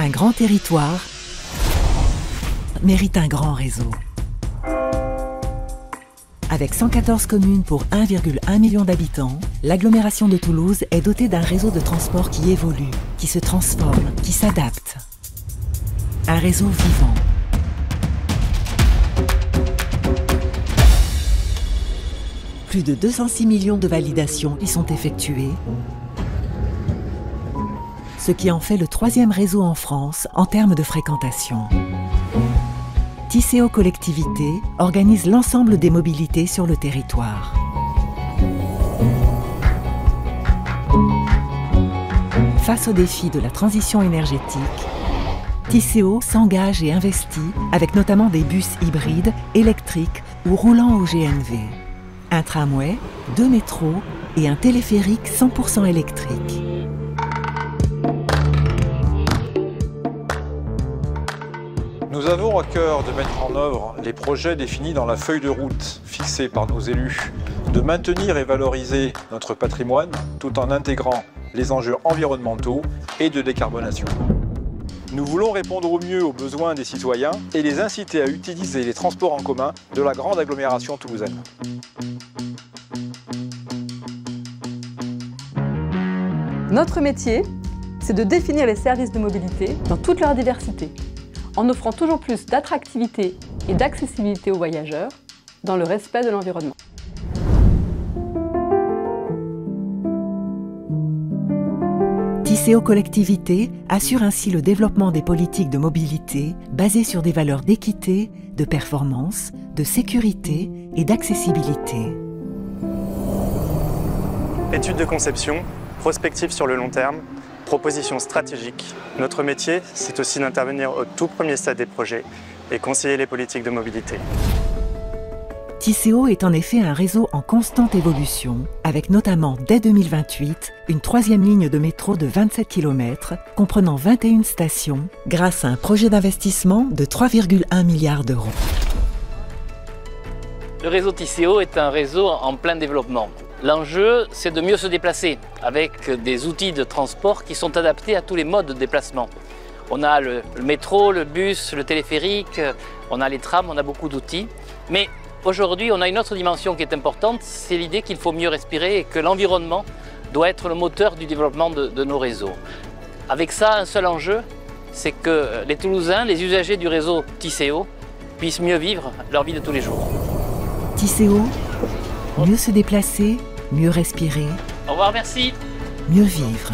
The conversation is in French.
Un grand territoire mérite un grand réseau. Avec 114 communes pour 1,1 million d'habitants, l'agglomération de Toulouse est dotée d'un réseau de transport qui évolue, qui se transforme, qui s'adapte. Un réseau vivant. Plus de 206 millions de validations y sont effectuées, ce qui en fait le 3e réseau en France en termes de fréquentation. Tisséo Collectivité organise l'ensemble des mobilités sur le territoire. Face aux défis de la transition énergétique, Tisséo s'engage et investit avec notamment des bus hybrides, électriques ou roulant au GNV, un tramway, 2 métros et un téléphérique 100% électrique. Nous avons à cœur de mettre en œuvre les projets définis dans la feuille de route fixée par nos élus, de maintenir et valoriser notre patrimoine tout en intégrant les enjeux environnementaux et de décarbonation. Nous voulons répondre au mieux aux besoins des citoyens et les inciter à utiliser les transports en commun de la grande agglomération toulousaine. Notre métier, c'est de définir les services de mobilité dans toute leur diversité, en offrant toujours plus d'attractivité et d'accessibilité aux voyageurs dans le respect de l'environnement. Tisséo Collectivité assure ainsi le développement des politiques de mobilité basées sur des valeurs d'équité, de performance, de sécurité et d'accessibilité. Études de conception, prospective sur le long terme, propositions stratégiques. Notre métier, c'est aussi d'intervenir au tout premier stade des projets et conseiller les politiques de mobilité. Tisséo est en effet un réseau en constante évolution, avec notamment dès 2028 une 3e ligne de métro de 27 km, comprenant 21 stations, grâce à un projet d'investissement de 3,1 milliards d'euros. Le réseau Tisséo est un réseau en plein développement. L'enjeu, c'est de mieux se déplacer avec des outils de transport qui sont adaptés à tous les modes de déplacement. On a le métro, le bus, le téléphérique, on a les trams, on a beaucoup d'outils. Mais aujourd'hui, on a une autre dimension qui est importante, c'est l'idée qu'il faut mieux respirer et que l'environnement doit être le moteur du développement de nos réseaux. Avec ça, un seul enjeu, c'est que les Toulousains, les usagers du réseau Tisséo, puissent mieux vivre leur vie de tous les jours. Tisséo, mieux se déplacer, mieux respirer. Au revoir, merci. Mieux vivre.